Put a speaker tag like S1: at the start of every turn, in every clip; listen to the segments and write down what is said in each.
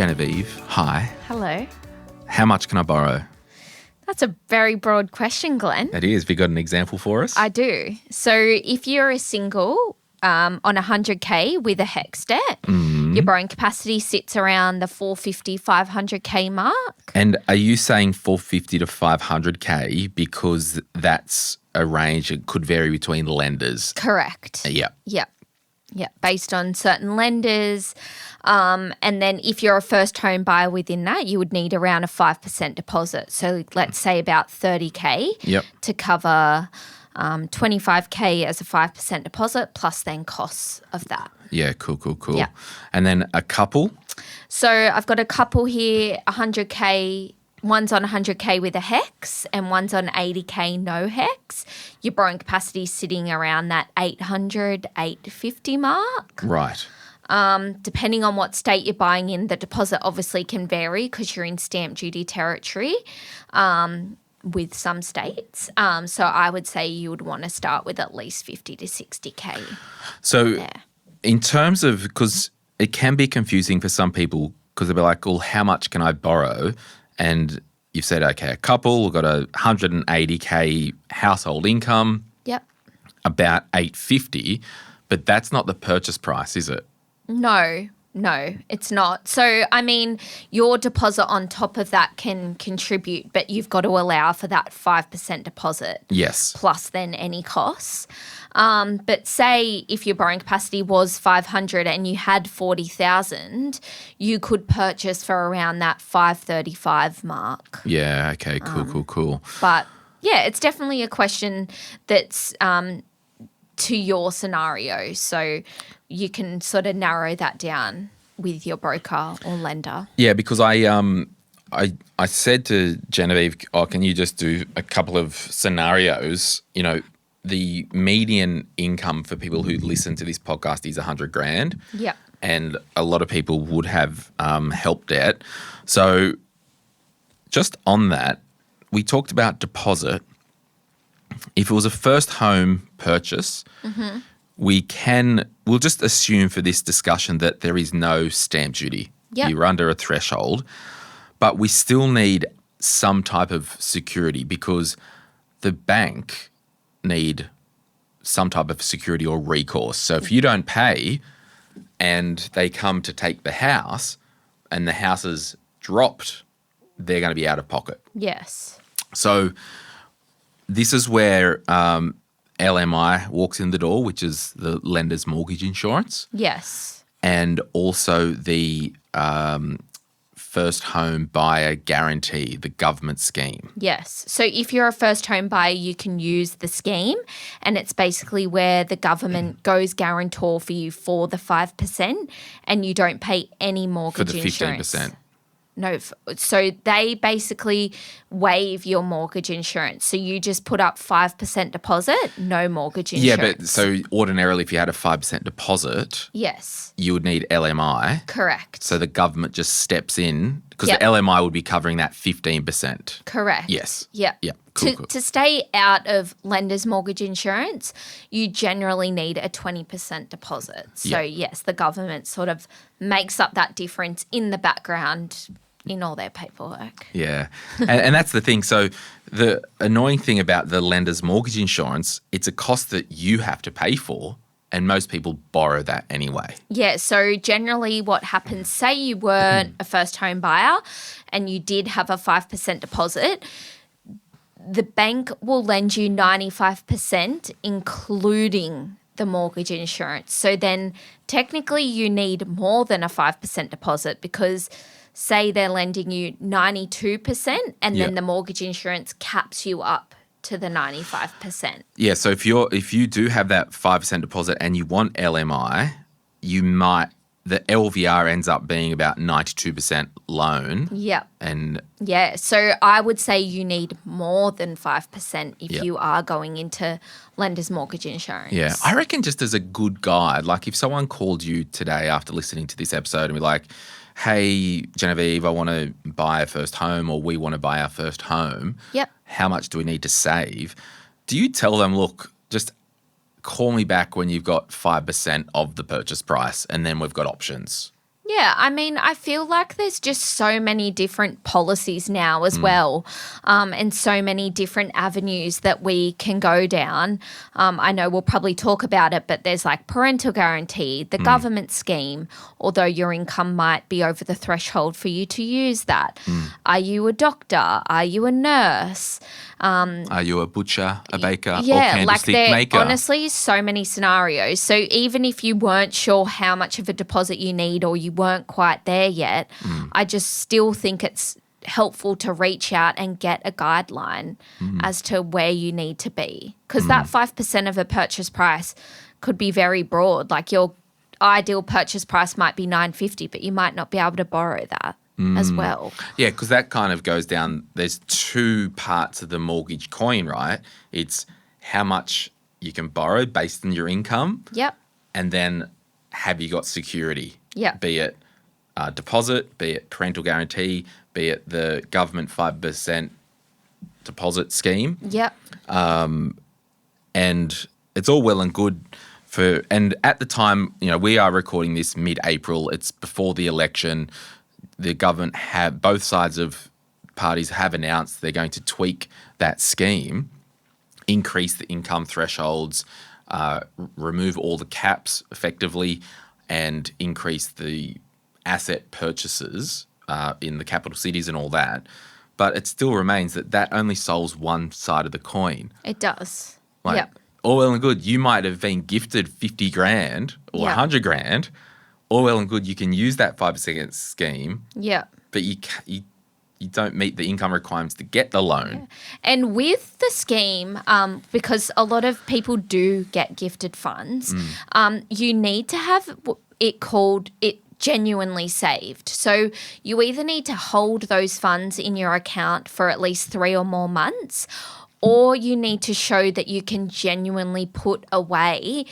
S1: Genevieve, hi.
S2: Hello.
S1: How much can I borrow?
S2: That's a very broad question, Glenn.
S1: It is. Have you got an example for us?
S2: I do. So if you're a single on 100K with a HEX debt, your borrowing capacity sits around the 450, 500K mark.
S1: And are you saying 450 to 500K because that's a range that could vary between lenders?
S2: Correct.
S1: Yeah.
S2: Yeah, based on certain lenders. And then if you're a first home buyer within that, you would need around a 5% deposit. So let's say about 30K
S1: Yep.
S2: to cover 25K as a 5% deposit plus then costs of that.
S1: Yeah, cool.
S2: Yeah.
S1: And then a couple?
S2: So I've got a couple here, 100K. One's on 100K with a HEX and one's on 80K no HEX. Your borrowing capacity is sitting around that 800, 850 mark.
S1: Right.
S2: Depending on what state you're buying in, the deposit obviously can vary because you're in stamp duty territory with some states. So I would say you would want to start with at least 50 to 60K.
S1: So
S2: there.
S1: in terms of, because it can be confusing for some people because they'll be like, well, how much can I borrow? And you've said, okay, a couple, we've got a 180K household income,
S2: Yep.
S1: about 850, but that's not the purchase price, is it?
S2: No, it's not. So, I mean, your deposit on top of that can contribute, but you've got to allow for that 5% deposit.
S1: Yes.
S2: Plus then any costs. But say if your borrowing capacity was 500 and you had 40,000, you could purchase for around that 535 mark.
S1: Yeah, okay, cool.
S2: But yeah, it's definitely a question that's to your scenario. So you can sort of narrow that down with your broker or lender.
S1: Yeah, because I said to Genevieve, oh, can you just do a couple of scenarios? You know, the median income for people who listen to this podcast is $100,000.
S2: Yeah.
S1: And a lot of people would have help debt. So just on that, we talked about deposit. If it was a first home purchase, we'll just assume for this discussion that there is no stamp duty.
S2: Yep.
S1: You're under a threshold, but we still need some type of security because the bank need some type of security or recourse. So if you don't pay and they come to take the house and the house is dropped, they're going to be out of pocket.
S2: Yes.
S1: So this is where LMI walks in the door, which is the lender's mortgage insurance,
S2: Yes.
S1: and also the first home buyer guarantee, the government scheme.
S2: Yes. So if you're a first home buyer, you can use the scheme, and it's basically where the government goes guarantor for you for the 5% and you don't pay any mortgage
S1: For the
S2: insurance.
S1: 15%.
S2: No, so they basically waive your mortgage insurance. So you just put up 5% deposit, no mortgage insurance.
S1: Yeah, but so ordinarily if you had a 5% deposit,
S2: Yes,
S1: you would need LMI.
S2: correct.
S1: So the government just steps in because
S2: Yep.
S1: the LMI would be covering that 15%.
S2: Correct.
S1: Yes.
S2: Yeah.
S1: Yeah. Cool.
S2: To stay out of lender's mortgage insurance, you generally need a 20% deposit. So, yes, the government sort of makes up that difference in the background in all their paperwork.
S1: Yeah. And that's the thing. So the annoying thing about the lender's mortgage insurance, it's a cost that you have to pay for, and most people borrow that anyway.
S2: Yeah, so generally what happens, say you weren't a first home buyer and you did have a 5% deposit, the bank will lend you 95% including the mortgage insurance. So then technically you need more than a 5% deposit because say they're lending you 92% and
S1: Yeah.
S2: then the mortgage insurance caps you up to the 95%.
S1: Yeah, so if you do have that 5% deposit and you want LMI, the LVR ends up being about 92% loan.
S2: Yep.
S1: And
S2: Yeah, so I would say you need more than 5% if
S1: Yeah.
S2: you are going into lender's mortgage insurance.
S1: yeah, I reckon just as a good guide, like if someone called you today after listening to this episode and be like, hey, Genevieve, I want to buy a first home, or we want to buy our first home.
S2: Yep.
S1: How much do we need to save? Do you tell them, look, just call me back when you've got 5% of the purchase price and then we've got options?
S2: Yeah, I mean, I feel like there's just so many different policies now as well, and so many different avenues that we can go down. I know we'll probably talk about it, but there's like parental guarantee, the government scheme, although your income might be over the threshold for you to use that. Are you a doctor? Are you a nurse?
S1: Are you a butcher, a baker, or
S2: Yeah, like
S1: candlestick
S2: there
S1: maker?
S2: honestly is so many scenarios. So even if you weren't sure how much of a deposit you need or you weren't quite there yet, I just still think it's helpful to reach out and get a guideline as to where you need to be. Because that 5% of a purchase price could be very broad. Like your ideal purchase price might be $950, but you might not be able to borrow that as well.
S1: Yeah, because that kind of goes down. There's two parts of the mortgage coin, right? It's how much you can borrow based on your income,
S2: Yep.
S1: and then have you got security?
S2: Yeah.
S1: Be it deposit, be it parental guarantee, be it the government 5% deposit scheme.
S2: Yep.
S1: And it's all well and good and at the time, we are recording this mid-April. It's before the election. The government both sides of parties have announced they're going to tweak that scheme, increase the income thresholds, remove all the caps effectively, and increase the asset purchases in the capital cities and all that. But it still remains that only solves one side of the coin.
S2: It does.
S1: Like,
S2: Yep.
S1: all well and good, you might have been gifted 50 grand or
S2: Yeah.
S1: 100 grand. All well and good, you can use that 5% scheme,
S2: Yep.
S1: but you don't meet the income requirements to get the loan.
S2: And with the scheme, because a lot of people do get gifted funds, you need to have it genuinely saved. So you either need to hold those funds in your account for at least 3 or more months, or you need to show that you can genuinely put away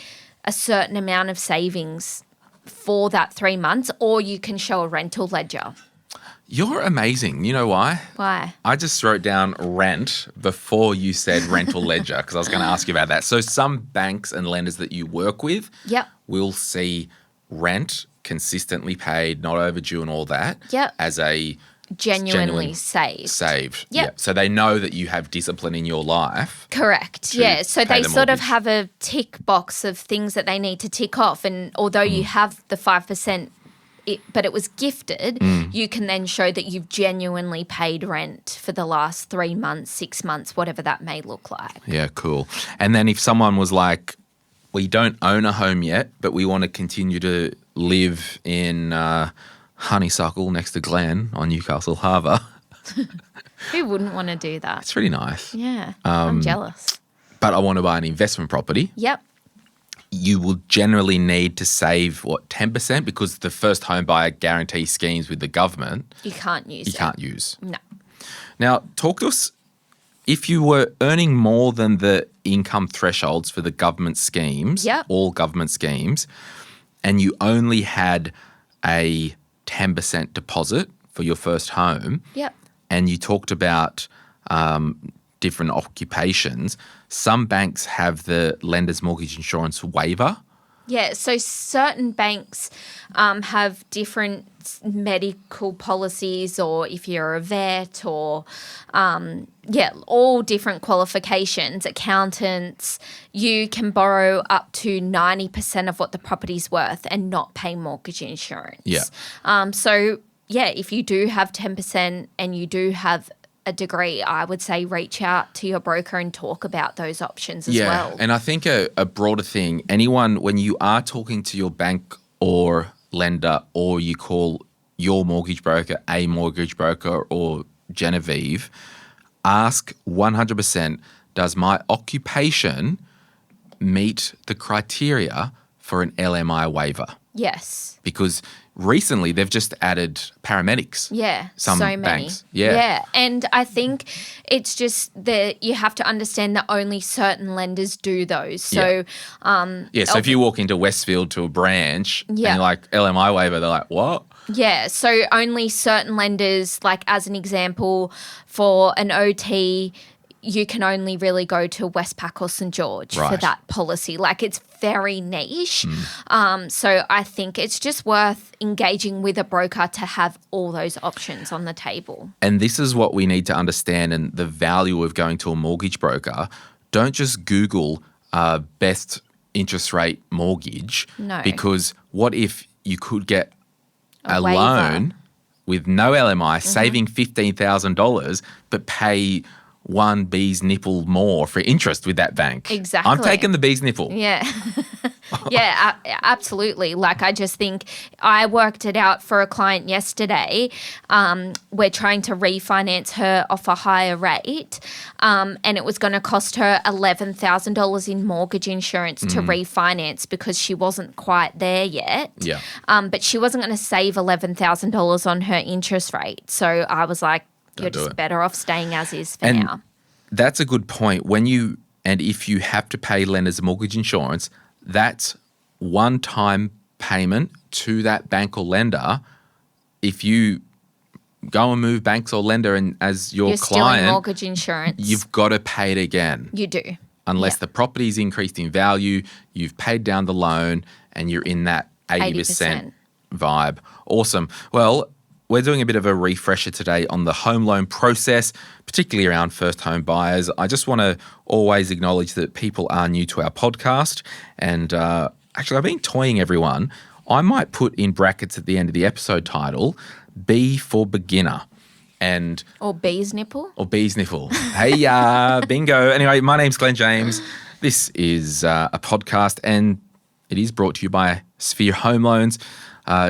S2: a certain amount of savings for that 3 months, or you can show a rental ledger.
S1: You're amazing. You know why?
S2: Why?
S1: I just wrote down rent before you said rental ledger because I was going to ask you about that. So some banks and lenders that you work with
S2: Yep.
S1: will see rent consistently paid, not overdue and all that
S2: Yep.
S1: as a
S2: Genuinely saved.
S1: saved.
S2: Yep.
S1: Yeah. So they know that you have discipline in your life.
S2: Correct. Yeah. So
S1: pay
S2: they
S1: the
S2: sort of
S1: mortgage.
S2: have a tick box of things that they need to tick off. And although you have the 5%, but it was gifted, you can then show that you've genuinely paid rent for the last 3 months, 6 months, whatever that may look like.
S1: Yeah, cool. And then if someone was like, we don't own a home yet, but we want to continue to live in Honeysuckle next to Glen on Newcastle Harbour.
S2: Who wouldn't want to do that?
S1: It's really nice.
S2: Yeah. I'm jealous.
S1: But I want to buy an investment property.
S2: Yep.
S1: You will generally need to save, 10%? Because the first home buyer guarantee schemes with the government,
S2: You can't use it.
S1: you can't use.
S2: No.
S1: Now, talk to us. If you were earning more than the income thresholds for the government schemes,
S2: Yep.
S1: all government schemes, and you only had a 10% deposit for your first home,
S2: Yep.
S1: and you talked about different occupations, some banks have the lender's mortgage insurance waiver.
S2: Yeah, so certain banks have different medical policies, or if you're a vet, or all different qualifications, accountants, you can borrow up to 90% of what the property's worth and not pay mortgage insurance.
S1: Yeah.
S2: If you do have 10% and you do have a degree, I would say reach out to your broker and talk about those options as well.
S1: And I think a broader thing, anyone, when you are talking to your bank or lender, or you call your mortgage broker a mortgage broker or Genevieve, ask 100%, does my occupation meet the criteria for an LMI waiver?
S2: Yes.
S1: Because recently they've just added paramedics.
S2: Yeah,
S1: Some
S2: so many.
S1: banks. Yeah.
S2: And I think it's just that you have to understand that only certain lenders do those. So,
S1: So if you walk into Westfield to a branch and
S2: Yeah.
S1: you're like, LMI waiver, they're like, what?
S2: yeah, so only certain lenders, like as an example, for an OT, you can only really go to Westpac or St. George for
S1: Right.
S2: that policy. Like, it's very niche. So I think it's just worth engaging with a broker to have all those options on the table.
S1: And this is what we need to understand, and the value of going to a mortgage broker. Don't just Google best interest rate mortgage.
S2: No.
S1: Because what if you could get a
S2: waiver.
S1: loan with no LMI, saving $15,000, but pay one bee's nipple more for interest with that bank?
S2: Exactly.
S1: I'm taking the bee's nipple.
S2: Yeah. Yeah, absolutely. Like, I just think I worked it out for a client yesterday. We're trying to refinance her off a higher rate, and it was going to cost her $11,000 in mortgage insurance to refinance because she wasn't quite there yet.
S1: Yeah.
S2: But she wasn't going to save $11,000 on her interest rate. So I was like, you're
S1: do
S2: just
S1: it.
S2: better off staying as is for
S1: And
S2: now.
S1: That's a good point. If you have to pay lenders mortgage insurance, that's one-time payment to that bank or lender. If you go and move banks or lender and as your
S2: You're stealing
S1: client,
S2: mortgage insurance.
S1: you've got to pay it again.
S2: You do.
S1: Unless
S2: Yeah.
S1: the property's increased in value, you've paid down the loan, and you're in that 80% vibe. Awesome. Well, we're doing a bit of a refresher today on the home loan process, particularly around first home buyers. I just want to always acknowledge that people are new to our podcast. And actually, I've been toying everyone. I might put in brackets at the end of the episode title, B for beginner.
S2: Or bee's nipple.
S1: Or bee's nipple. Hey, bingo. Anyway, my name's Glen James. This is a podcast, and it is brought to you by Sphere Home Loans.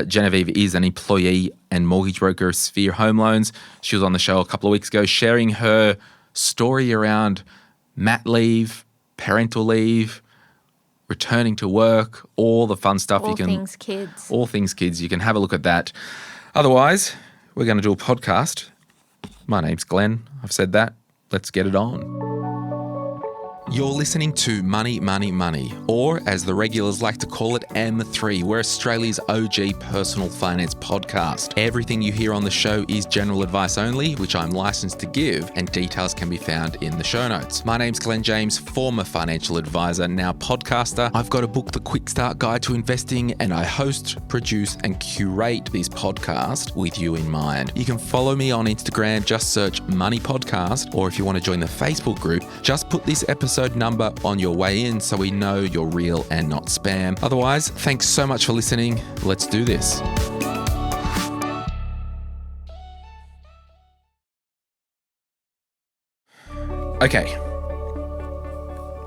S1: Genevieve is an employee and mortgage broker of Sphere Home Loans. She was on the show a couple of weeks ago sharing her story around mat leave, parental leave, returning to work, all the fun stuff.
S2: All things kids.
S1: All things kids. You can have a look at that. Otherwise, we're going to do a podcast. My name's Glenn. I've said that. Let's get it on. You're listening to Money, Money, Money, or as the regulars like to call it, M3. We're Australia's OG personal finance podcast. Everything you hear on the show is general advice only, which I'm licensed to give, and details can be found in the show notes. My name's Glen James, former financial advisor, now podcaster. I've got a book, The Quick Start Guide to Investing, and I host, produce, and curate this podcast with you in mind. You can follow me on Instagram, just search Money Podcast, or if you want to join the Facebook group, just put this episode number on your way in so we know you're real and not spam. Otherwise, thanks so much for listening. Let's do this. Okay.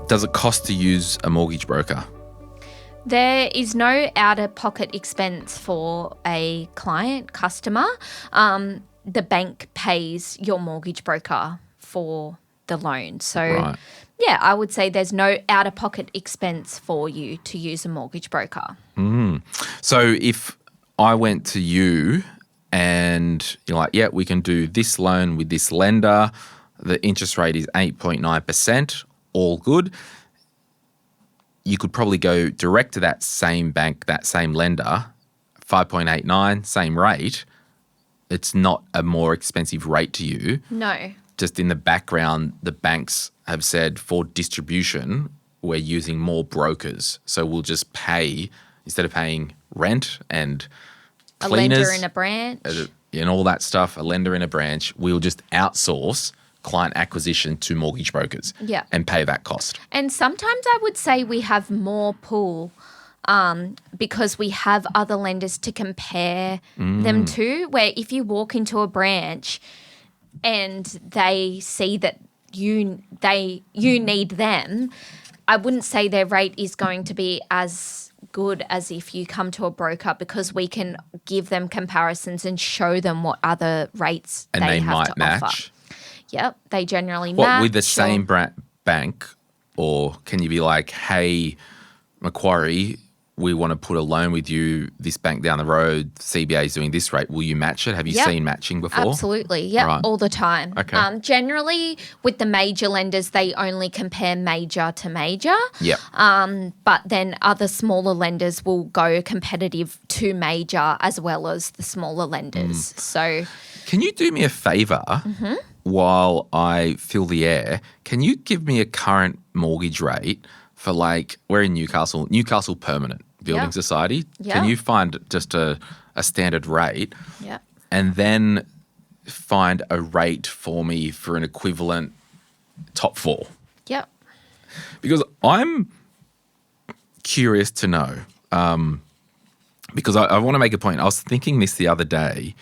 S1: Does it cost to use a mortgage broker?
S2: There is no out-of-pocket expense for a customer. The bank pays your mortgage broker for the loan. So,
S1: Right.
S2: yeah, I would say there's no out-of-pocket expense for you to use a mortgage broker.
S1: So if I went to you and you're like, yeah, we can do this loan with this lender, the interest rate is 8.9%, all good. You could probably go direct to that same bank, that same lender, 5.89, same rate. It's not a more expensive rate to you.
S2: No.
S1: Just in the background, the banks have said for distribution, we're using more brokers. So we'll just pay, instead of paying rent and
S2: A
S1: cleaners
S2: lender in a branch.
S1: and all that stuff, a lender in a branch, we'll just outsource client acquisition to mortgage brokers
S2: Yeah.
S1: and pay that cost.
S2: And sometimes I would say we have more pull because we have other lenders to compare them to, where if you walk into a branch and they see that you need them, I wouldn't say their rate is going to be as good as if you come to a broker, because we can give them comparisons and show them what other rates
S1: And
S2: they
S1: they
S2: have
S1: might
S2: to
S1: match.
S2: offer. Yep, they generally
S1: What,
S2: match.
S1: with the
S2: or-
S1: same bank? Or can you be like, hey, Macquarie, we want to put a loan with you, this bank down the road, CBA is doing this rate. Will you match it? Have you
S2: Yep.
S1: seen matching before?
S2: Absolutely, yeah,
S1: Right.
S2: all the time.
S1: Okay.
S2: Generally, with the major lenders, they only compare major to major.
S1: Yep.
S2: But then other smaller lenders will go competitive to major as well as the smaller lenders. So,
S1: Can you do me a favor? while I fill the air, can you give me a current mortgage rate for we're in Newcastle Permanent Building
S2: Yeah.
S1: Society.
S2: Yeah.
S1: Can you find just a standard rate
S2: Yeah.
S1: and then find a rate for me for an equivalent top 4?
S2: Yep.
S1: Because I'm curious to know, because I want to make a point. I was thinking this the other day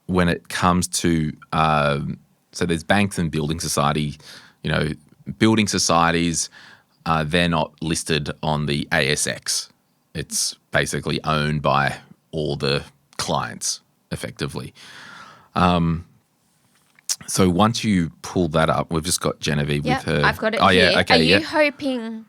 S1: when it comes to, so there's banks and building society, building societies, they're not listed on the ASX. It's basically owned by all the clients effectively. So once you pull that up, we've just got Genevieve with her.
S2: I've got it
S1: oh,
S2: here.
S1: Yeah, okay,
S2: Are you
S1: yeah.
S2: hoping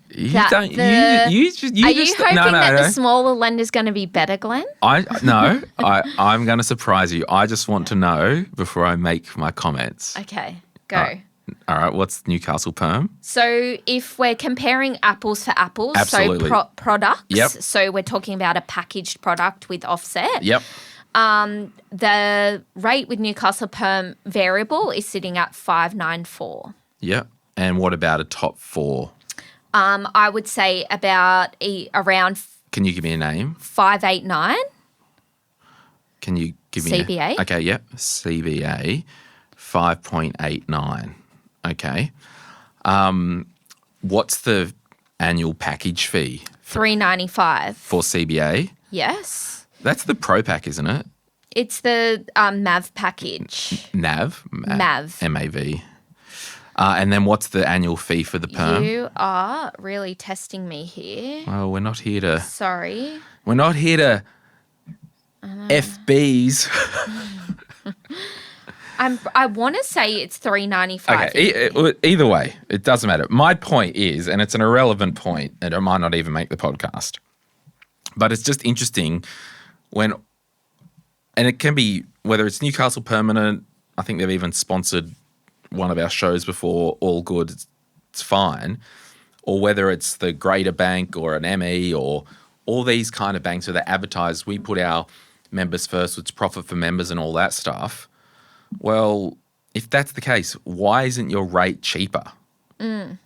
S1: You
S2: that
S1: don't.
S2: the-
S1: You just.
S2: are you hoping that the smaller lender's going to be better, Glenn?
S1: I'm going to surprise you. I just want to know before I make my comments.
S2: Okay, go.
S1: All right. What's Newcastle Perm?
S2: So if we're comparing apples for apples,
S1: Absolutely.
S2: so products,
S1: Yep.
S2: so we're talking about a packaged product with offset.
S1: Yep.
S2: The rate with Newcastle Perm variable is sitting at 594.
S1: Yep. And what about a top 4?
S2: I would say about around
S1: Can you give me a name?
S2: 589.
S1: Can you give me
S2: CBA.
S1: Okay. Yep. CBA 5.89. Okay. What's the annual package fee
S2: 395.
S1: for CBA?
S2: Yes.
S1: That's the Pro Pack, isn't it?
S2: It's the MAV package.
S1: NAV.
S2: MAV.
S1: MAV. And then what's the annual fee for the perm?
S2: You are really testing me here.
S1: Oh, we're not here to
S2: Sorry.
S1: FBs.
S2: I want to say it's 395.
S1: Okay, either way, it doesn't matter. My point is, and it's an irrelevant point, and it might not even make the podcast, but it's just interesting and it can be, whether it's Newcastle Permanent, I think they've even sponsored one of our shows before, all good, it's fine, or whether it's the Greater Bank or an ME or all these kind of banks where they advertise, we put our members first, it's profit for members and all that stuff. Well, if that's the case, why isn't your rate cheaper?
S2: Yeah.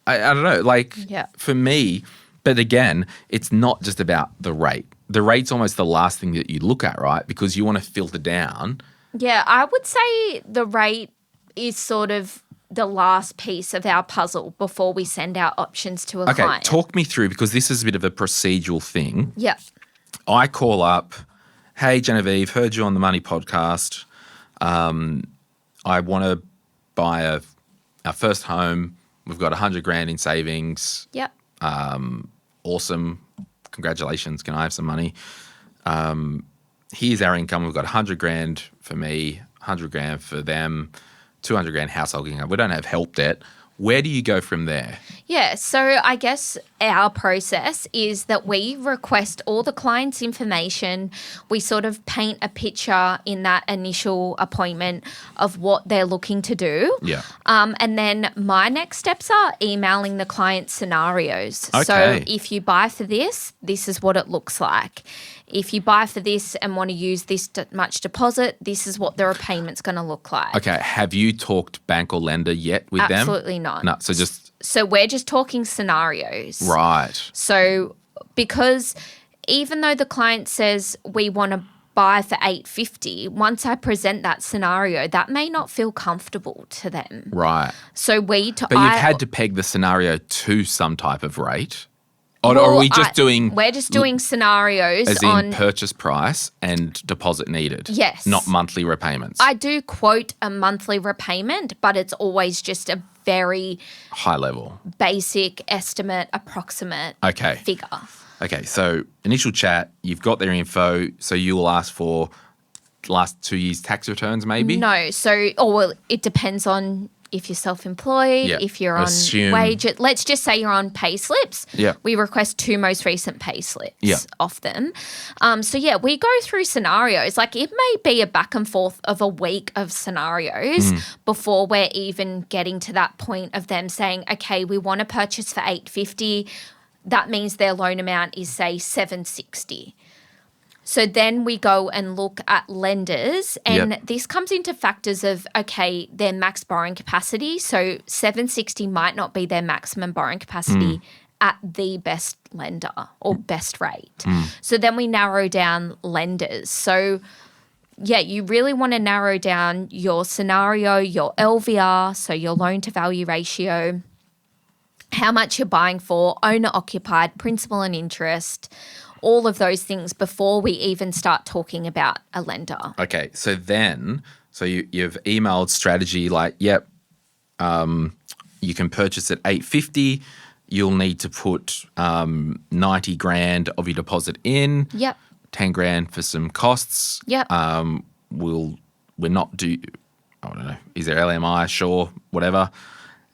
S1: I don't know.
S2: Yeah.
S1: For me, but again, it's not just about the rate. The rate's almost the last thing that you look at, right? Because you want to filter down.
S2: Yeah, I would say the rate is sort of the last piece of our puzzle before we send our options to a client.
S1: Talk me through, because this is a bit of a procedural thing.
S2: Yeah.
S1: I call up, hey, Genevieve, heard you on the Money podcast. I want to buy our first home. We've got $100,000 in savings.
S2: Yep.
S1: Awesome. Congratulations. Can I have some money? Here's our income. We've got $100,000 for me, $100,000 for them, $200,000 household income. We don't have help debt. Where do you go from there?
S2: Yeah, so I guess our process is that we request all the client's information. We sort of paint a picture in that initial appointment of what they're looking to do.
S1: Yeah.
S2: And then my next steps are emailing the client scenarios.
S1: Okay.
S2: So if you buy for this, this is what it looks like. If you buy for this and want to use this much deposit, this is what the repayment's going to look like.
S1: Okay. Have you talked bank or lender yet with them?
S2: Absolutely not.
S1: No. So
S2: we're just talking scenarios.
S1: Right.
S2: So because even though the client says we want to buy for $850, once I present that scenario, that may not feel comfortable to them.
S1: Right.
S2: So
S1: But you've had to peg the scenario to some type of rate. Or are we just doing...
S2: We're just doing scenarios
S1: as in purchase price and deposit needed?
S2: Yes.
S1: Not monthly repayments?
S2: I do quote a monthly repayment, but it's always just a very...
S1: high level.
S2: Basic estimate, approximate figure.
S1: Okay, so initial chat, you've got their info, so you will ask for last 2 years' tax returns maybe?
S2: No, well, it depends on... if you're self-employed, if you're on wage, let's just say you're on pay slips.
S1: Yeah.
S2: We request 2 most recent pay slips off them. We go through scenarios. Like it may be a back and forth of a week of scenarios before we're even getting to that point of them saying, okay, we want to purchase for $850. That means their loan amount is say $760. So then we go and look at lenders, and
S1: Yep.
S2: this comes into factors of, okay, their max borrowing capacity. So 760 might not be their maximum borrowing capacity at the best lender or best rate. So then we narrow down lenders. So yeah, you really want to narrow down your scenario, your LVR, so your loan to value ratio, how much you're buying for, owner occupied, principal and interest, all of those things before we even start talking about a lender.
S1: Okay, so you've emailed strategy like, yep, you can purchase at 850. You'll need to put 90 grand of your deposit in.
S2: Yep.
S1: 10 grand for some costs.
S2: Yep.
S1: We're not due, I don't know, is there LMI? Sure, whatever.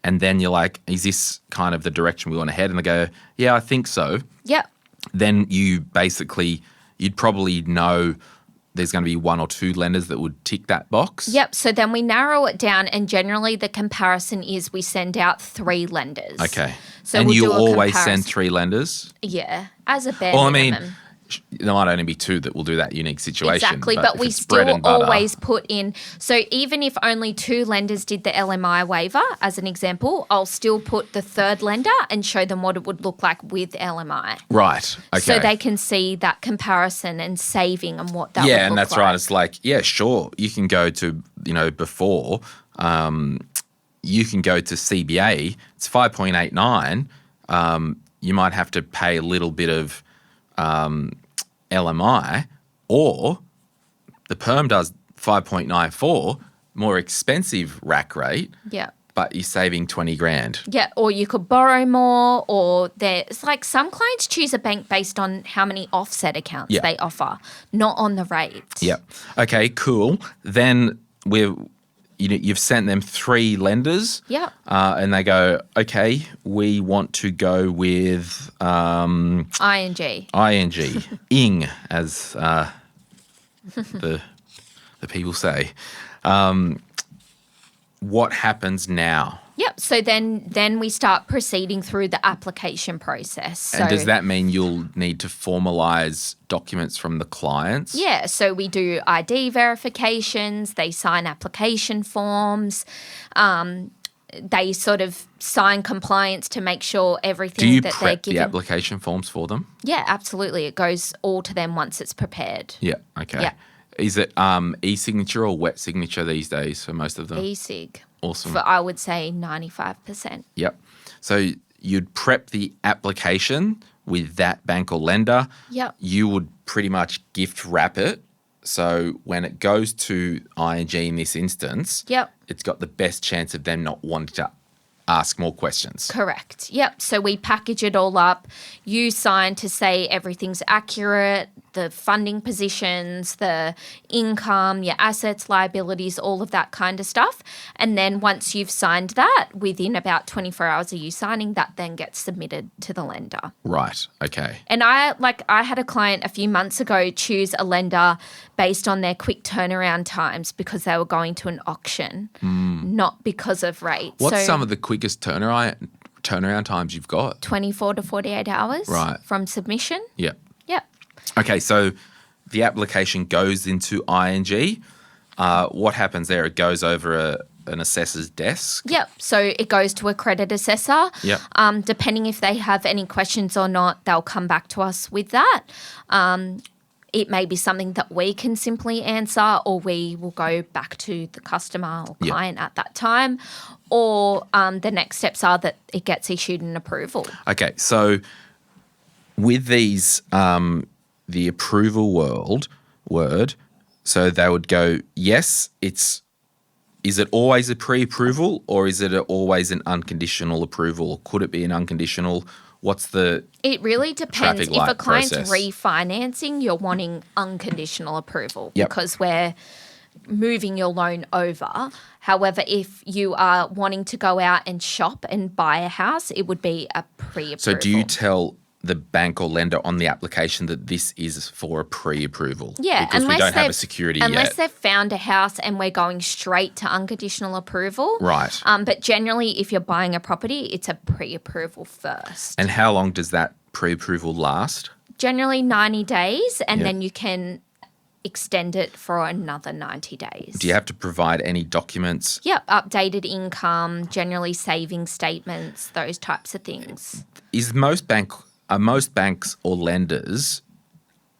S1: And then you're like, is this kind of the direction we want to head? And they go, yeah, I think so.
S2: Yep.
S1: Then you'd probably know there's going to be one or two lenders that would tick that box.
S2: Yep. So then we narrow it down, and generally the comparison is we send out 3 lenders.
S1: Okay.
S2: So
S1: and
S2: we'll
S1: you
S2: do a
S1: always
S2: comparison.
S1: send 3 lenders?
S2: Yeah, as a bare
S1: Well, I
S2: minimum.
S1: mean, there might only be 2 that will do that unique situation.
S2: Exactly, but
S1: if
S2: we
S1: it's bread
S2: still
S1: and butter-
S2: always put in. So even if only 2 lenders did the LMI waiver, as an example, I'll still put the 3rd lender and show them what it would look like with LMI.
S1: Right, okay.
S2: So they can see that comparison and saving and what that would look
S1: Yeah, and that's
S2: like.
S1: right. It's like, yeah, sure, you can go to, before, you can go to CBA, it's 5.89. You might have to pay a little bit of LMI, or the perm does 5.94, more expensive rack rate,
S2: Yeah.
S1: but you're saving 20 grand.
S2: Yeah, or you could borrow more, or it's like some clients choose a bank based on how many offset accounts
S1: Yeah.
S2: they offer, not on the rate.
S1: Yep. Okay, cool. Then you've sent them 3 lenders.
S2: Yep.
S1: And they go, okay, we want to go with
S2: ING.
S1: ING, as the people say. What happens now?
S2: Yep. So then we start proceeding through the application process. So,
S1: And does that mean you'll need to formalise documents from the clients?
S2: Yeah. So we do ID verifications. They sign application forms. They sort of sign compliance to make sure everything
S1: Do you
S2: that they're
S1: prep the
S2: given.
S1: application forms for them?
S2: Yeah, absolutely. It goes all to them once it's prepared.
S1: Yeah, okay.
S2: Yeah.
S1: Is it e-signature or wet signature these days for most of them?
S2: E-sig.
S1: Awesome.
S2: For, I would say, 95%.
S1: Yep. So you'd prep the application with that bank or lender.
S2: Yep.
S1: You would pretty much gift wrap it. So when it goes to ING in this instance,
S2: Yep.
S1: it's got the best chance of them not wanting to ask more questions.
S2: Correct. Yep. So we package it all up. You sign to say everything's accurate, the funding positions, the income, your assets, liabilities, all of that kind of stuff. And then once you've signed that, within about 24 hours of you signing, that then gets submitted to the lender.
S1: Right. Okay.
S2: And I had a client a few months ago choose a lender based on their quick turnaround times because they were going to an auction, not because of rates.
S1: What's
S2: So
S1: some of the quickest turnaround times you've got?
S2: 24 to 48 hours
S1: Right.
S2: from submission.
S1: Yeah.
S2: Yep.
S1: Okay, so the application goes into ING. What happens there? It goes over an assessor's desk.
S2: Yep. So it goes to a credit assessor.
S1: Yep.
S2: Depending if they have any questions or not, they'll come back to us with that. It may be something that we can simply answer, or we will go back to the customer or
S1: Yep.
S2: client at that time. Or the next steps are that it gets issued an approval.
S1: Okay, so with these, the approval word, so they would go, yes, is it always a pre-approval, or is it always an unconditional approval? Or could it be an unconditional? What's the
S2: It really depends.
S1: traffic
S2: If a
S1: light
S2: client's
S1: process?
S2: refinancing, you're wanting unconditional approval
S1: Yep.
S2: because we're moving your loan over. However, if you are wanting to go out and shop and buy a house, it would be a pre-approval.
S1: So do you tell the bank or lender on the application that this is for a pre-approval?
S2: Yeah,
S1: because we
S2: unless
S1: don't have a
S2: they've-
S1: security
S2: Unless
S1: yet.
S2: they've found a house and we're going straight to unconditional approval.
S1: Right.
S2: But generally, if you're buying a property, it's a pre-approval first.
S1: And how long does that pre-approval last?
S2: generally 90 days, and
S1: Yeah.
S2: then you can extend it for another 90 days.
S1: Do you have to provide any documents?
S2: Yep, updated income, generally saving statements, those types of things.
S1: Are most banks or lenders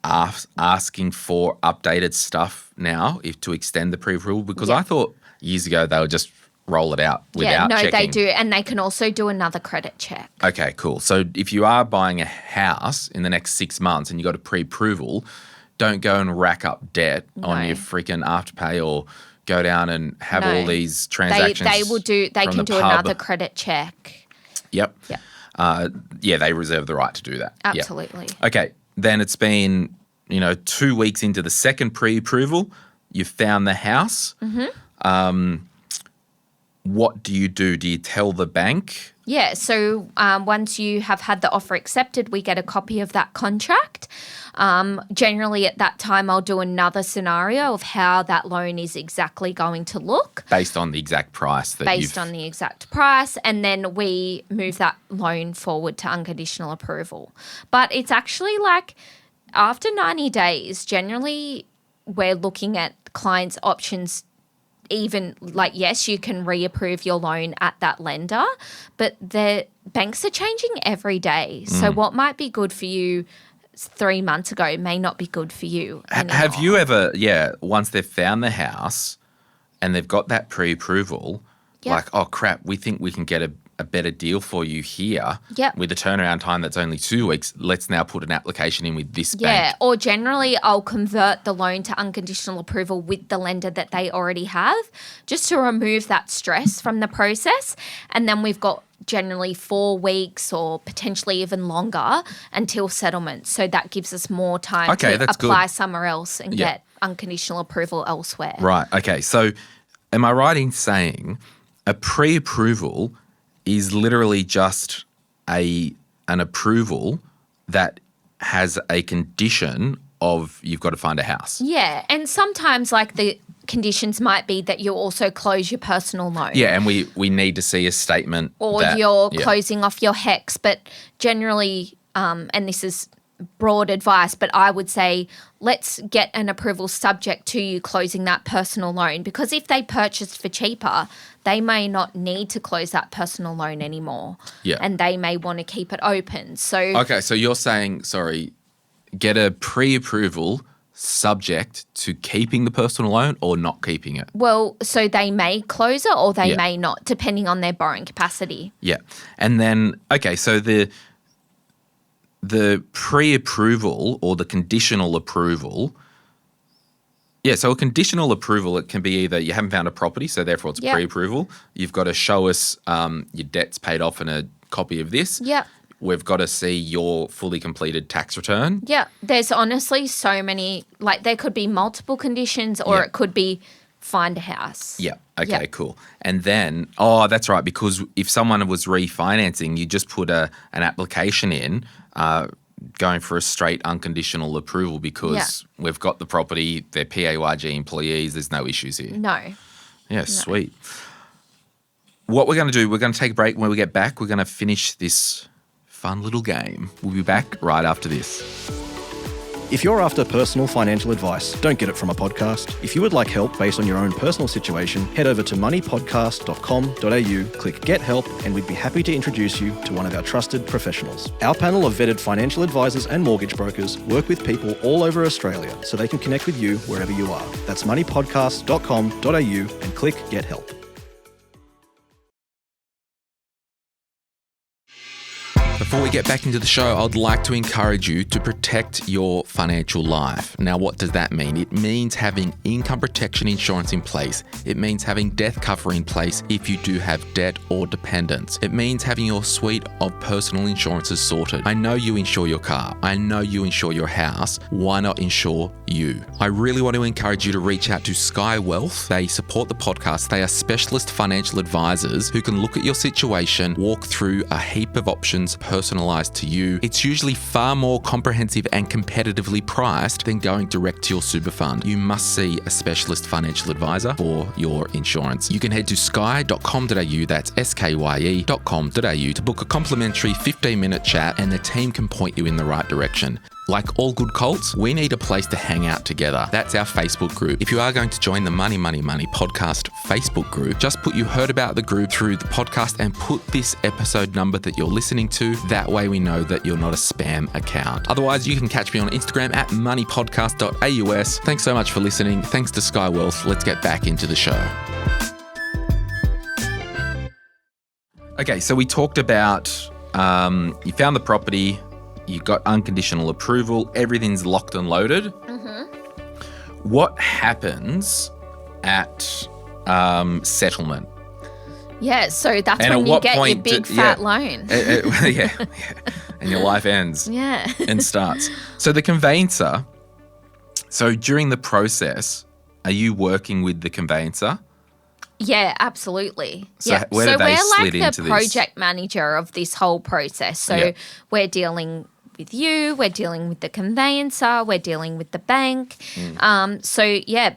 S1: asking for updated stuff now to extend the pre-approval? Because I thought years ago they would just roll it out without checking.
S2: They do, and they can also do another credit check.
S1: Okay, cool. So if you are buying a house in the next 6 months and you got a pre-approval, don't go and rack up debt on your freaking Afterpay or go down and have all these transactions.
S2: They can do another credit check.
S1: Yep. They reserve the right to do that.
S2: Absolutely.
S1: Yep. Okay, then it's been 2 weeks into the second pre-approval. You've found the house. Mm-hmm. What do you do? Do you tell the bank?
S2: Yeah, so once you have had the offer accepted, we get a copy of that contract. Generally at that time, I'll do another scenario of how that loan is exactly going to look.
S1: Based on the exact price.
S2: And then we move that loan forward to unconditional approval. But it's actually like after 90 days, generally we're looking at clients' options. Even like, yes, you can reapprove your loan at that lender, but the banks are changing every day. So what might be good for you 3 months ago may not be good for you anymore.
S1: Have you ever, once they've found the house and they've got that pre-approval, like, oh crap, we think we can get a better deal for you here with a turnaround time that's only 2 weeks. Let's now put an application in with this bank.
S2: Yeah, or generally I'll convert the loan to unconditional approval with the lender that they already have just to remove that stress from the process. And then we've got generally 4 weeks or potentially even longer until settlement. So that gives us more time to apply somewhere else and get unconditional approval elsewhere.
S1: Right. Okay. So am I right in saying a pre-approval is literally just an approval that has a condition of you've got to find a house?
S2: Yeah, and sometimes like the conditions might be that you also close your personal loan.
S1: Yeah, and we need to see a statement.
S2: Or you're closing off your HEX, but generally, and this is broad advice, but I would say let's get an approval subject to you closing that personal loan, because if they purchased for cheaper, they may not need to close that personal loan anymore.
S1: Yeah.
S2: And they may want to keep it open. So
S1: okay, so you're saying, get a pre-approval subject to keeping the personal loan or not keeping it?
S2: Well, so they may close it or they may not, depending on their borrowing capacity.
S1: Yeah. And then, okay, so the pre-approval or the conditional approval, so a conditional approval, it can be either you haven't found a property, so therefore it's a pre-approval. You've got to show us your debt's paid off and a copy of this.
S2: Yeah.
S1: We've got to see your fully completed tax return.
S2: Yeah. There's honestly so many, like there could be multiple conditions or it could be find a house.
S1: Yeah. Okay, cool. And then, that's right, because if someone was refinancing, you just put an application in going for a straight unconditional approval because we've got the property, they're PAYG employees, there's no issues here.
S2: No.
S1: Yeah, sweet. What we're going to do, we're going to take a break. When we get back, we're going to finish this fun little game. We'll be back right after this.
S3: If you're after personal financial advice, don't get it from a podcast. If you would like help based on your own personal situation, head over to moneypodcast.com.au, click Get Help, and we'd be happy to introduce you to one of our trusted professionals. Our panel of vetted financial advisors and mortgage brokers work with people all over Australia so they can connect with you wherever you are. That's moneypodcast.com.au and click Get Help.
S1: Before we get back into the show, I'd like to encourage you to protect your financial life. Now, what does that mean? It means having income protection insurance in place. It means having death cover in place if you do have debt or dependents. It means having your suite of personal insurances sorted. I know you insure your car. I know you insure your house. Why not insure you? I really want to encourage you to reach out to Sky Wealth. They support the podcast. They are specialist financial advisors who can look at your situation, walk through a heap of options personalized to you. It's usually far more comprehensive and competitively priced than going direct to your super fund. You must see a specialist financial advisor for your insurance. You can head to sky.com.au, that's skye.com.au, to book a complimentary 15-minute chat and the team can point you in the right direction. Like all good cults, we need a place to hang out together. That's our Facebook group. If you are going to join the Money, Money, Money podcast Facebook group, just put you heard about the group through the podcast and put this episode number that you're listening to. That way we know that you're not a spam account. Otherwise, you can catch me on Instagram at moneypodcast.aus. Thanks so much for listening. Thanks to Sky Wealth. Let's get back into the show. Okay, so we talked about you found the property, you got unconditional approval, everything's locked and loaded. Mm-hmm. What happens at settlement?
S2: Yeah, so that's when you get your big fat loan.
S1: Yeah, and your life ends.
S2: Yeah.
S1: And starts. So the conveyancer, so during the process, are you working with the conveyancer?
S2: Yeah, absolutely.
S1: So
S2: yeah.
S1: where do they slid
S2: we're like
S1: into
S2: the
S1: this?
S2: project manager of this whole process. So we're dealing with you, we're dealing with the conveyancer, we're dealing with the bank.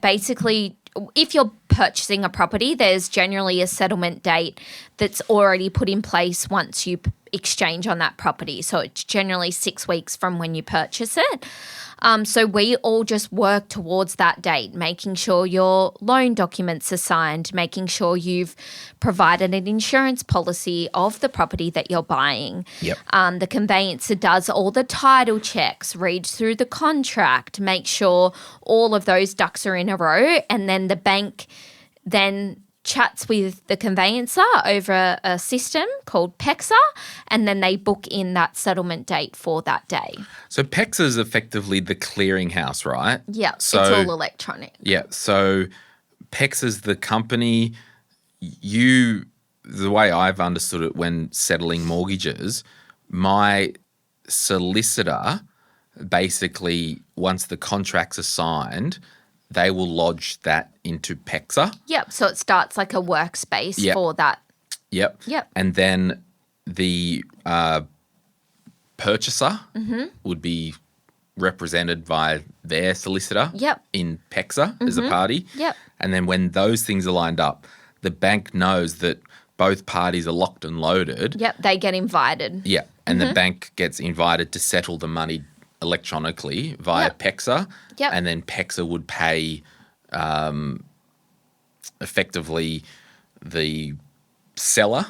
S2: Basically, if you're purchasing a property, there's generally a settlement date that's already put in place once you exchange on that property. So it's generally 6 weeks from when you purchase it. So we all just work towards that date, making sure your loan documents are signed, making sure you've provided an insurance policy of the property that you're buying.
S1: Yep.
S2: The conveyancer does all the title checks, reads through the contract, make sure all of those ducks are in a row, and then the bank then chats with the conveyancer over a system called PEXA, and then they book in that settlement date for that day.
S1: So PEXA is effectively the clearinghouse, right?
S2: Yeah,
S1: so,
S2: it's all electronic.
S1: Yeah, so PEXA is the company. The way I've understood it when settling mortgages, my solicitor basically, once the contracts are signed, they will lodge that into PEXA.
S2: Yep. So it starts like a workspace for that.
S1: Yep. And then the purchaser would be represented by their solicitor in PEXA as a party.
S2: Yep.
S1: And then when those things are lined up, the bank knows that both parties are locked and loaded.
S2: Yep. They get invited.
S1: Yeah. And the bank gets invited to settle the money electronically via PEXA.
S2: Yep.
S1: And then PEXA would pay effectively the seller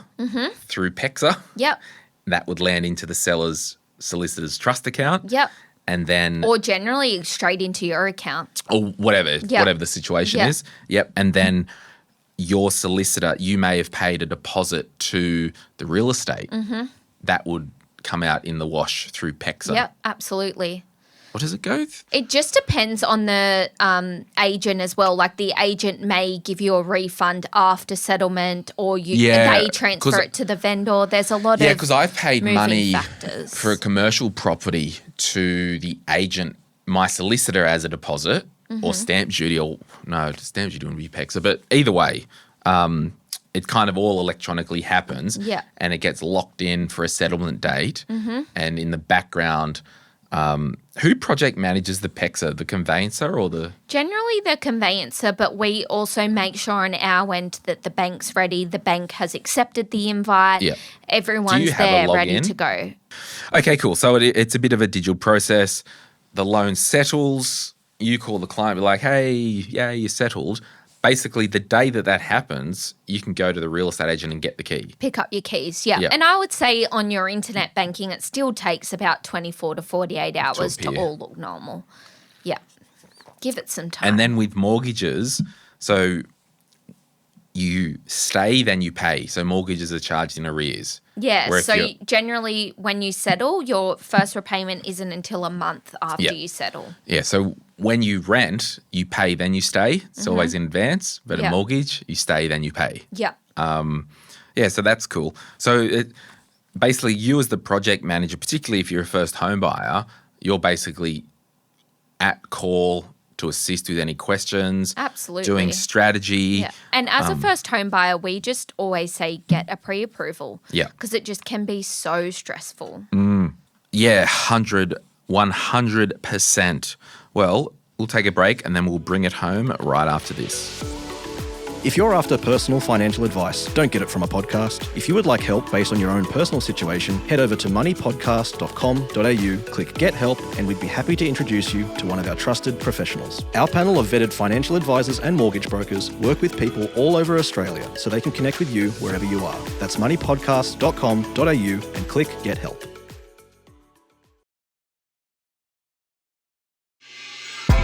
S1: through PEXA.
S2: Yep.
S1: That would land into the seller's solicitor's trust account.
S2: Yep.
S1: And then
S2: or generally straight into your account.
S1: Or whatever the situation is. Yep. And then your solicitor, you may have paid a deposit to the real estate. That would come out in the wash through PEXA.
S2: Yep, absolutely.
S1: What does it go?
S2: It just depends on the agent as well. Like the agent may give you a refund after settlement, or they transfer it to the vendor. There's a lot of
S1: because I've paid money
S2: factors
S1: for a commercial property to the agent, my solicitor as a deposit, or stamp duty, stamp duty would be PEXA. But either way, it kind of all electronically happens, and it gets locked in for a settlement date. And in the background, who project manages the PEXA, the conveyancer or the?
S2: Generally the conveyancer, but we also make sure on our end that the bank's ready, the bank has accepted the invite, everyone's there ready to go.
S1: Okay, cool. So it's a bit of a digital process. The loan settles, you call the client, be like, hey, you settled. Basically, the day that happens, you can go to the real estate agent and get the key.
S2: Pick up your keys, And I would say on your internet banking, it still takes about 24 to 48 hours to all look normal. Yeah. Give it some time.
S1: And then with mortgages, so you stay, then you pay. So mortgages are charged in arrears.
S2: Yeah, so generally when you settle, your first repayment isn't until a month after you settle.
S1: Yeah, so when you rent, you pay, then you stay. It's always in advance. But a mortgage, you stay, then you pay.
S2: Yeah.
S1: So that's cool. So basically you as the project manager, particularly if you're a first home buyer, you're basically at call to assist with any questions.
S2: Absolutely.
S1: Doing strategy.
S2: Yeah. And as a first home buyer, we just always say get a pre-approval.
S1: Yeah.
S2: Because it just can be so stressful.
S1: Yeah, 100%. Well, we'll take a break and then we'll bring it home right after this.
S3: If you're after personal financial advice, don't get it from a podcast. If you would like help based on your own personal situation, head over to moneypodcast.com.au, click Get Help, and we'd be happy to introduce you to one of our trusted professionals. Our panel of vetted financial advisors and mortgage brokers work with people all over Australia so they can connect with you wherever you are. That's moneypodcast.com.au and click Get Help.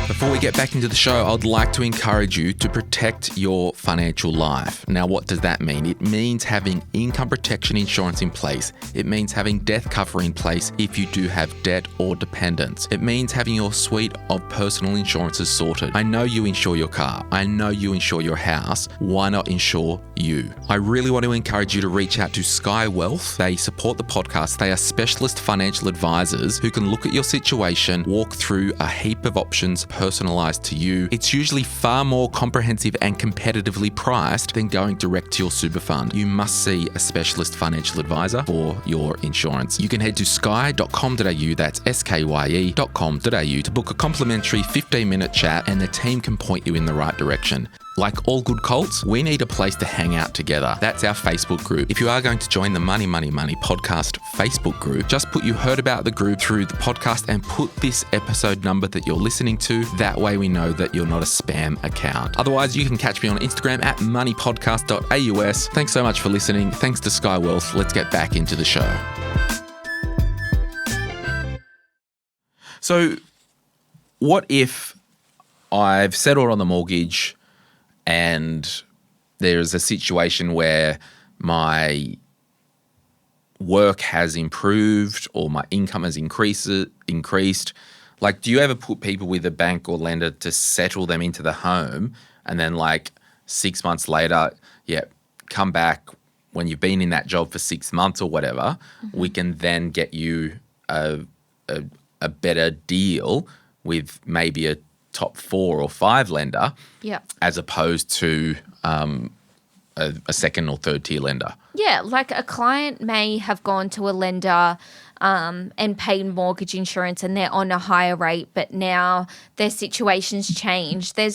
S1: Before we get back into the show, I'd like to encourage you to protect your financial life. Now, what does that mean? It means having income protection insurance in place. It means having death cover in place if you do have debt or dependents. It means having your suite of personal insurances sorted. I know you insure your car. I know you insure your house. Why not insure you? I really want to encourage you to reach out to Sky Wealth. They support the podcast. They are specialist financial advisors who can look at your situation, walk through a heap of options personalized to you. It's usually far more comprehensive and competitively priced than going direct to your super fund. You must see a specialist financial advisor for your insurance. You can head to sky.com.au, that's skye.com.au, to book a complimentary 15-minute chat and the team can point you in the right direction. Like all good cults, we need a place to hang out together. That's our Facebook group. If you are going to join the Money podcast Facebook group, just put "you heard about the group" through the podcast and put this episode number that you're listening to. That way we know that you're not a spam account. Otherwise, you can catch me on Instagram at moneypodcast.aus. Thanks so much for listening. Thanks to Sky Wealth. Let's get back into the show. So, what if I've settled on the mortgage and there's a situation where my work has improved or my income has increased? Like, do you ever put people with a bank or lender to settle them into the home and then 6 months later, come back when you've been in that job for 6 months or whatever, we can then get you a better deal with maybe a top 4 or 5 lender, as opposed to a second or third tier lender.
S2: Yeah, like a client may have gone to a lender and paid mortgage insurance and they're on a higher rate, but now their situation's changed. There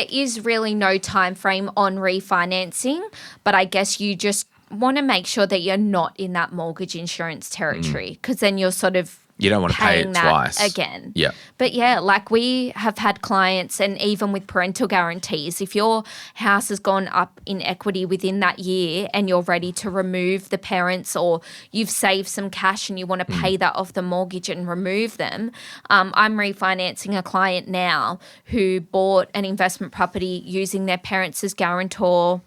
S2: is really no time frame on refinancing, but I guess you just want to make sure that you're not in that mortgage insurance territory, because then you're sort of
S1: you don't want to pay it twice
S2: again.
S1: Yeah.
S2: But yeah, like we have had clients, and even with parental guarantees, if your house has gone up in equity within that year and you're ready to remove the parents, or you've saved some cash and you want to pay that off the mortgage and remove them. I'm refinancing a client now who bought an investment property using their parents as guarantor.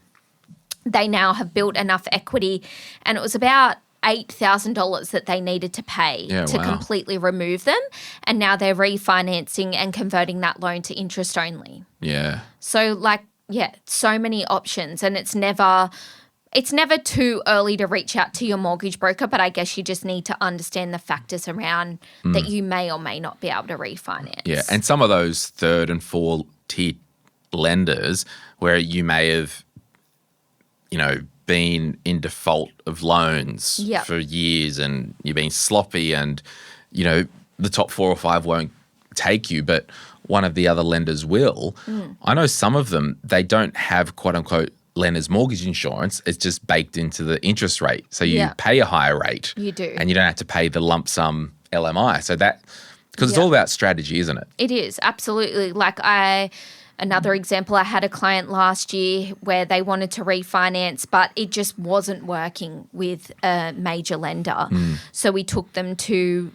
S2: They now have built enough equity, and it was about $8,000 that they needed to pay to completely remove them. And now they're refinancing and converting that loan to interest only.
S1: Yeah.
S2: So so many options, and it's never too early to reach out to your mortgage broker, but I guess you just need to understand the factors around that you may or may not be able to refinance.
S1: Yeah. And some of those third and fourth tier lenders where you may have, been in default of loans for years and you've been sloppy and, the top 4 or 5 won't take you, but one of the other lenders will. I know some of them, they don't have quote unquote lender's mortgage insurance. It's just baked into the interest rate. So you pay a higher rate.
S2: You do.
S1: And you don't have to pay the lump sum LMI. So because it's all about strategy, isn't it?
S2: It is, absolutely. Another example, I had a client last year where they wanted to refinance, but it just wasn't working with a major lender. So we took them to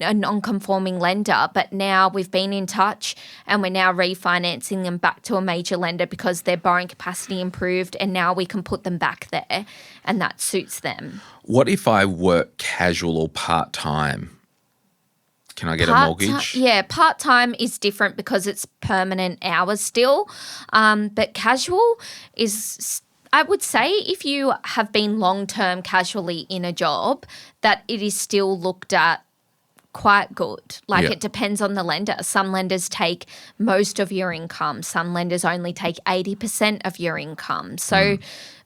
S2: a non-conforming lender, but now we've been in touch and we're now refinancing them back to a major lender because their borrowing capacity improved, and now we can put them back there and that suits them.
S1: What if I work casual or part-time? Can I get a mortgage?
S2: Yeah, part-time is different because it's permanent hours still. But casual is, I would say, if you have been long-term casually in a job, that it is still looked at quite good. It depends on the lender. Some lenders take most of your income. Some lenders only take 80% of your income. So,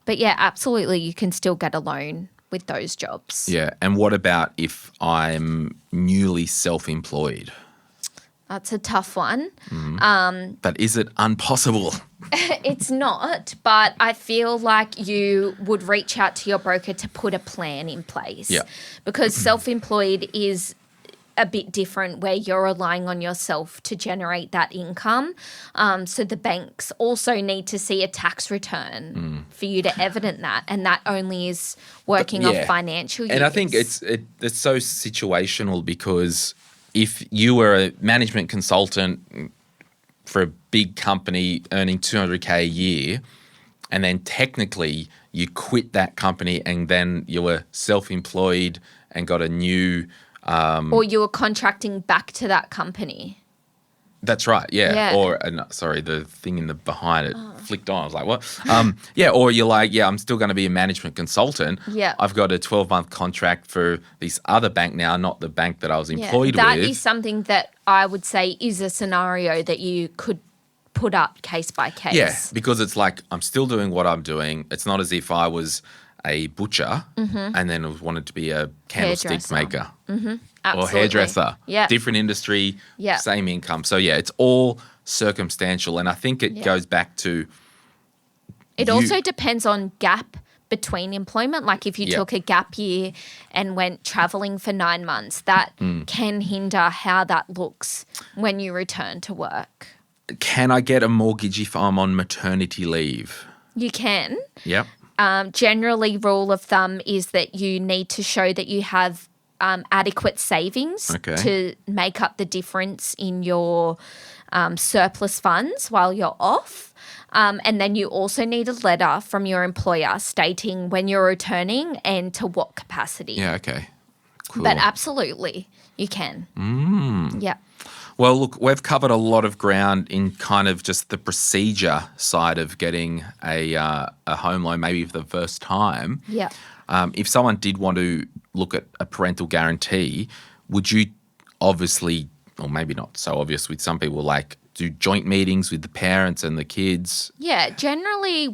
S2: but yeah, absolutely, you can still get a loan with those jobs.
S1: Yeah. And what about if I'm newly self-employed?
S2: That's a tough one.
S1: But is it impossible?
S2: It's not, but I feel like you would reach out to your broker to put a plan in place.
S1: Yeah.
S2: Because self-employed is a bit different where you're relying on yourself to generate that income. So the banks also need to see a tax return for you to evidence that, and that only is working off financial years.
S1: And I think it's so situational because if you were a management consultant for a big company earning $200K a year, and then technically you quit that company and then you were self-employed and got a new
S2: or you were contracting back to that company.
S1: That's right, yeah. Or, sorry, the thing in the behind it flicked on. I was like, what? Or you're like, I'm still going to be a management consultant.
S2: Yeah.
S1: I've got a 12-month contract for this other bank now, not the bank that I was employed with.
S2: That is something that I would say is a scenario that you could put up case by case.
S1: Yeah, because it's like I'm still doing what I'm doing. It's not as if I was a butcher and then wanted to be a candlestick maker.
S2: Absolutely.
S1: Or hairdresser.
S2: Yeah.
S1: Different industry,
S2: Yeah.
S1: same income. So, it's all circumstantial. And I think it goes back to
S2: It also depends on gap between employment. Like if you took a gap year and went traveling for 9 months, that can hinder how that looks when you return to work.
S1: Can I get a mortgage if I'm on maternity leave?
S2: You can.
S1: Yep.
S2: Generally, rule of thumb is that you need to show that you have adequate savings to make up the difference in your surplus funds while you're off. And then you also need a letter from your employer stating when you're returning and to what capacity.
S1: Yeah, okay. Cool.
S2: But absolutely, you can. Yeah.
S1: Well, look, we've covered a lot of ground in kind of just the procedure side of getting a home loan, maybe for the first time.
S2: Yeah.
S1: If someone did want to look at a parental guarantee, would you obviously, or maybe not so obvious with some people, like do joint meetings with the parents and the kids?
S2: Yeah. Generally,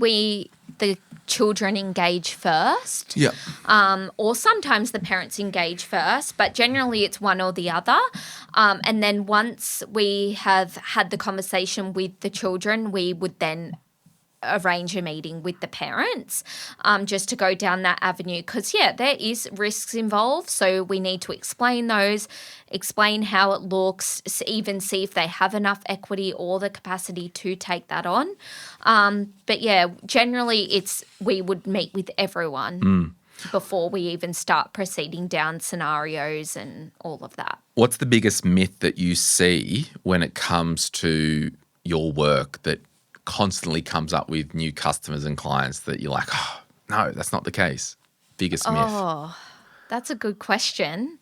S2: the children engage first.
S1: Yeah.
S2: Or sometimes the parents engage first, but generally it's one or the other. And then once we have had the conversation with the children, we would then arrange a meeting with the parents just to go down that avenue because, there is risks involved. So we need to explain those, explain how it looks, even see if they have enough equity or the capacity to take that on. But, generally we would meet with everyone before we even start proceeding down scenarios and all of that.
S1: What's the biggest myth that you see when it comes to your work that constantly comes up with new customers and clients that you're like, oh, no, that's not the case? Biggest myth.
S2: Oh, that's a good question.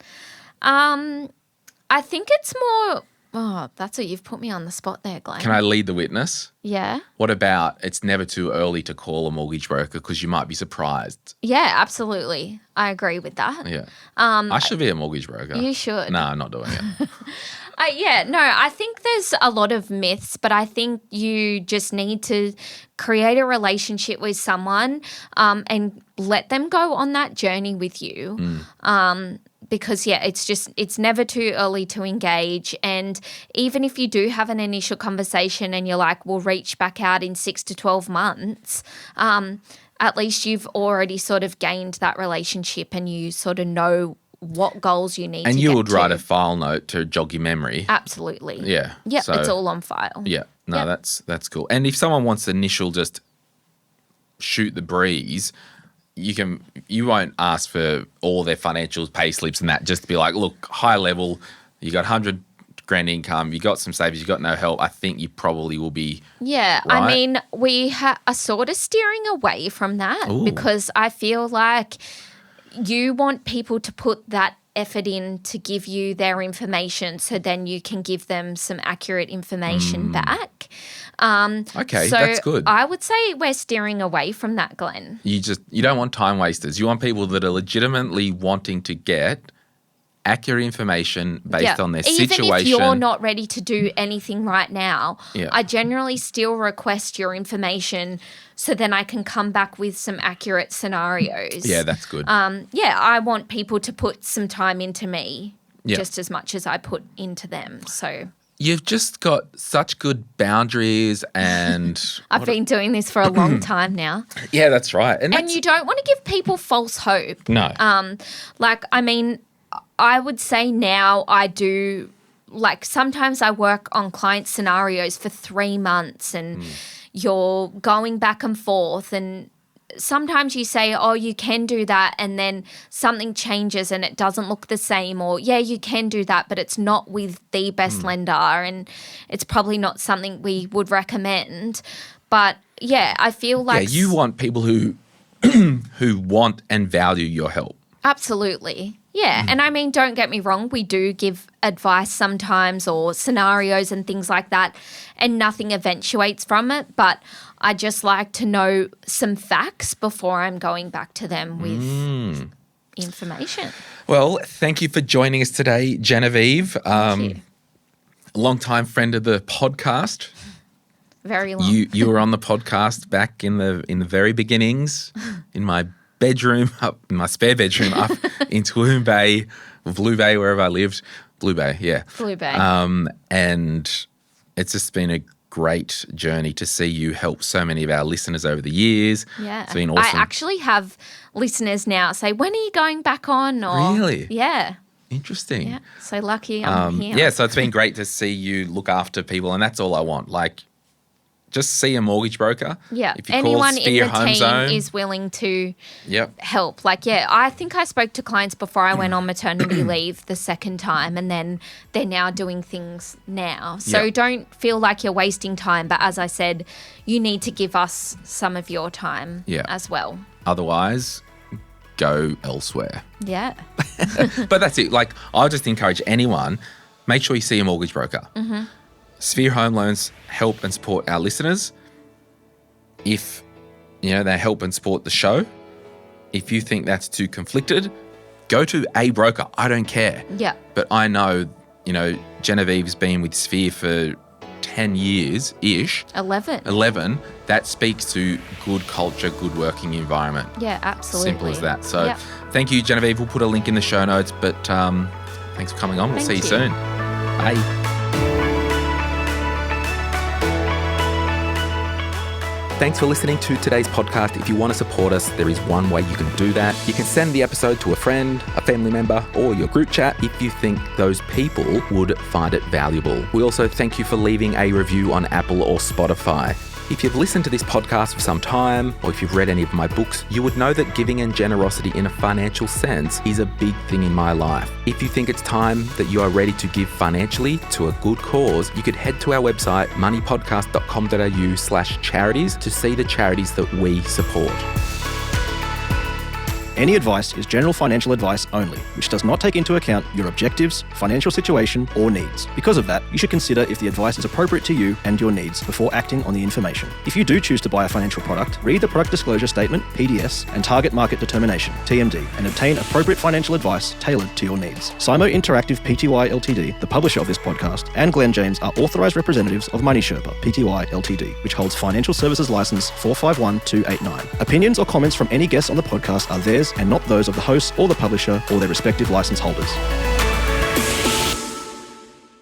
S2: I think it's more you've put me on the spot there, Glenn.
S1: Can I lead the witness?
S2: Yeah.
S1: What about it's never too early to call a mortgage broker because you might be surprised?
S2: Yeah, absolutely. I agree with that.
S1: Yeah. I should be a mortgage broker.
S2: You should.
S1: No, I'm not doing it.
S2: I think there's a lot of myths, but I think you just need to create a relationship with someone and let them go on that journey with you. Because, it's never too early to engage. And even if you do have an initial conversation and you're like, we'll reach back out in 6 to 12 months, at least you've already sort of gained that relationship and you sort of know what goals you need to get to.
S1: And you would write a file note to jog your memory.
S2: Absolutely.
S1: Yeah.
S2: Yep,
S1: So,
S2: it's all on file.
S1: Yeah. No, that's cool. And if someone wants initial just shoot the breeze, you won't ask for all their financials, pay slips and that, just to be like, look, high level, you got 100 grand income, you got some savings, you got no help. I think you probably will be
S2: Yeah,
S1: right?
S2: I mean, we are sort of steering away from that because I feel like you want people to put that effort in to give you their information so then you can give them some accurate information back.
S1: Okay,
S2: so
S1: that's good.
S2: I would say we're steering away from that, Glenn.
S1: You don't want time wasters. You want people that are legitimately wanting to get accurate information based on their situation.
S2: Even if you're not ready to do anything right now,
S1: Yeah.
S2: I generally still request your information so then I can come back with some accurate scenarios.
S1: Yeah, that's good.
S2: I want people to put some time into me
S1: Yeah.
S2: just as much as I put into them. So
S1: you've just got such good boundaries and
S2: I've been doing this for a long time now.
S1: yeah, that's right.
S2: And you don't want to give people false hope.
S1: No.
S2: I would say now I do, like sometimes I work on client scenarios for 3 months and you're going back and forth, and sometimes you say, oh, you can do that, and then something changes and it doesn't look the same, or yeah, you can do that, but it's not with the best lender and it's probably not something we would recommend. But yeah, I feel like...
S1: Yeah, you want people who who want and value your help.
S2: Absolutely. Yeah. And I mean, don't get me wrong, we do give advice sometimes or scenarios and things like that, and nothing eventuates from it. But I just like to know some facts before I'm going back to them with information.
S1: Well, thank you for joining us today, Genevieve.
S2: Thank you.
S1: Long-time friend of the podcast.
S2: Very long.
S1: You were on the podcast back in the very beginnings, in my bedroom, up in my spare bedroom, up in Blue Bay, wherever I lived. Blue Bay, yeah.
S2: Blue Bay.
S1: And it's just been a great journey to see you help so many of our listeners over the years.
S2: Yeah.
S1: It's been awesome.
S2: I actually have listeners now say, when are you going back on? Or,
S1: Really?
S2: Yeah.
S1: Interesting.
S2: Yeah. So lucky I'm here.
S1: Yeah, so it's been great to see you look after people, and that's all I want. Like, just see a mortgage broker.
S2: Yeah.
S1: If you
S2: Anyone
S1: call
S2: in
S1: Sphere
S2: the
S1: Home
S2: team
S1: Zone,
S2: is willing to
S1: yep.
S2: help. Like, yeah, I think I spoke to clients before I went on maternity leave the second time, and then they're now doing things now. So
S1: Yep.
S2: don't feel like you're wasting time. But as I said, you need to give us some of your time
S1: Yeah.
S2: as well.
S1: Otherwise, go elsewhere.
S2: Yeah.
S1: But that's it. Like, I'll just encourage anyone, make sure you see a mortgage broker. Mm-hmm. Sphere Home Loans help and support our listeners. If, they help and support the show. If you think that's too conflicted, go to a broker. I don't care.
S2: Yeah.
S1: But I know, Genevieve's been with Sphere for 10 years-ish. 11. That speaks to good culture, good working environment.
S2: Yeah, absolutely.
S1: Simple as that. So
S2: Yep.
S1: Thank you, Genevieve. We'll put a link in the show notes. But thanks for coming on. We'll see you soon. Bye. Thanks for listening to today's podcast. If you want to support us, there is one way you can do that. You can send the episode to a friend, a family member, or your group chat if you think those people would find it valuable. We also thank you for leaving a review on Apple or Spotify. If you've listened to this podcast for some time, or if you've read any of my books, you would know that giving and generosity in a financial sense is a big thing in my life. If you think it's time that you are ready to give financially to a good cause, you could head to our website, moneypodcast.com.au/charities to see the charities that we support.
S3: Any advice is general financial advice only, which does not take into account your objectives, financial situation, or needs. Because of that, you should consider if the advice is appropriate to you and your needs before acting on the information. If you do choose to buy a financial product, read the Product Disclosure Statement, PDS, and Target Market Determination, TMD, and obtain appropriate financial advice tailored to your needs. Simo Interactive Pty Ltd, the publisher of this podcast, and Glen James are authorised representatives of Money Sherpa Pty Ltd, which holds Financial Services Licence 451289. Opinions or comments from any guests on the podcast are theirs and not those of the host or the publisher or their respective licence holders.